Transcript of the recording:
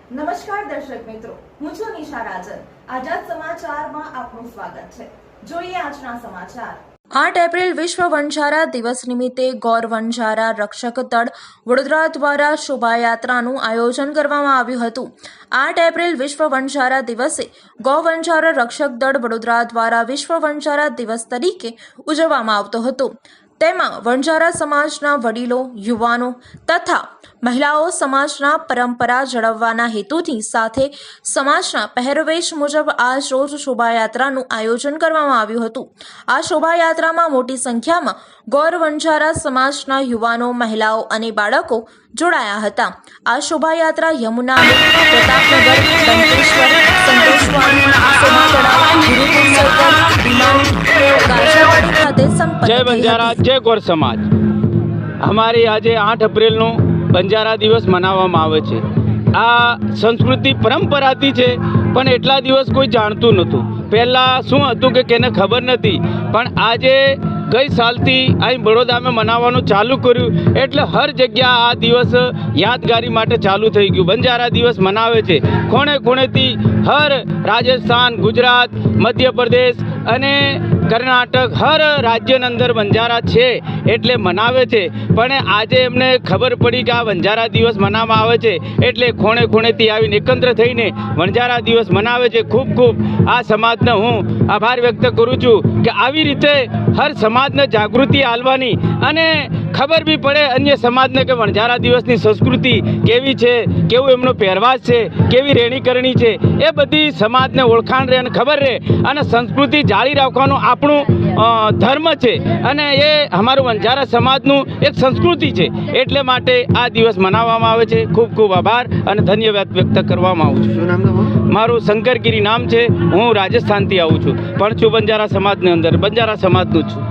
નમસ્કાર દર્શક મિત્રો, હું છું નિશા રાજન। આઝાદ સમાચારમાં આપનું સ્વાગત છે। જોઈએ આજના સમાચાર। 8 એપ્રિલ વિશ્વ વણઝારા દિવસ નિમિત્તે ગૌર વણઝારા રક્ષક દળ વડોદરા દ્વારા શોભાયાત્રાનું આયોજન કરવામાં આવ્યું હતું। 8 એપ્રિલ વિશ્વ વણઝારા દિવસે ગૌ વણઝારા રક્ષક દળ વડોદરા દ્વારા વિશ્વ વણઝારા દિવસ તરીકે ઉજવવામાં આવતો હતો। તેમાં વણઝારા સમાજના વડીલો, યુવાનો તથા મહિલાઓ સમાજના પરંપરા જળવવાના હેતુથી સાથે સમાજના પહેરવેશ મુજબ આજ રોજ શોભાયાત્રાનું આયોજન કરવામાં આવ્યું હતું। આ શોભાયાત્રામાં મોટી સંખ્યામાં ગૌર વણઝારા સમાજના યુવાનો, મહિલાઓ અને બાળકો જોડાયા હતા। આ શોભાયાત્રા યમુના, પ્રતાપનગર, લંકેશ્વર, સંતોષવાડી, સોમાતળાવ, ગુરુકુળ સર્કલ, વિમાન, ગાજરાવાડી ખાતે સંપન્ન जय बंजारा, जय गौर समाज। हमारे आज 8 एप्रिल बंजारा दिवस मनावવામાં આવે છે। આ સંસ્કૃતિ પરંપરાથી છે, પણ એટલા દિવસ કોઈ જાણતું નહોતું। પહેલાં શું હતું કે કેને ખબર નથી, પણ આજે ગઈ સાલથી અહીં બડોદામાં મનાવવાનું ચાલુ કર્યું એટલે હર જગ્યા આ દિવસ યાદગારી માટે ચાલુ થઈ ગયું। બંજારા દિવસ મનાવે છે ખૂણે ખૂણેથી, હર રાજસ્થાન, ગુજરાત, મધ્યપ્રદેશ અને કર્ણાટક હર રાજ્યની અંદર બંજારા છે એટલે મનાવે છે। પણ આજે એમને ખબર પડી કે આ બંજારા દિવસ મનાવવામાં આવે છે એટલે ખૂણે ખૂણેથી આવીને એકત્ર થઈને બંજારા દિવસ મનાવે છે। ખૂબ ખૂબ આ સમાજને હું આભાર વ્યક્ત કરું છું કે આવી રીતે હર સમાજને જાગૃતિ આલવાની અને ખબર બી પડે અન્ય સમાજને કે વણઝારા દિવસની સંસ્કૃતિ કેવી છે, કેવું એમનો પહેરવાશ છે, કેવી રહેણી કરણી છે, એ બધી સમાજને ઓળખાણ રહે અને ખબર રહે અને સંસ્કૃતિ જાળી રાખવાનું આપણું ધર્મ છે અને એ અમારું વણઝારા સમાજનું એક સંસ્કૃતિ છે। એટલે માટે આ દિવસ મનાવવામાં આવે છે। ખૂબ ખૂબ આભાર અને ધન્યવાદ વ્યક્ત કરવામાં આવું છું। શું નામ તમારું? મારું શંકરગીરી નામ છે। હું રાજસ્થાનથી આવું છું, પણ છું બંજારા સમાજની અંદર, બંજારા સમાજનું છું।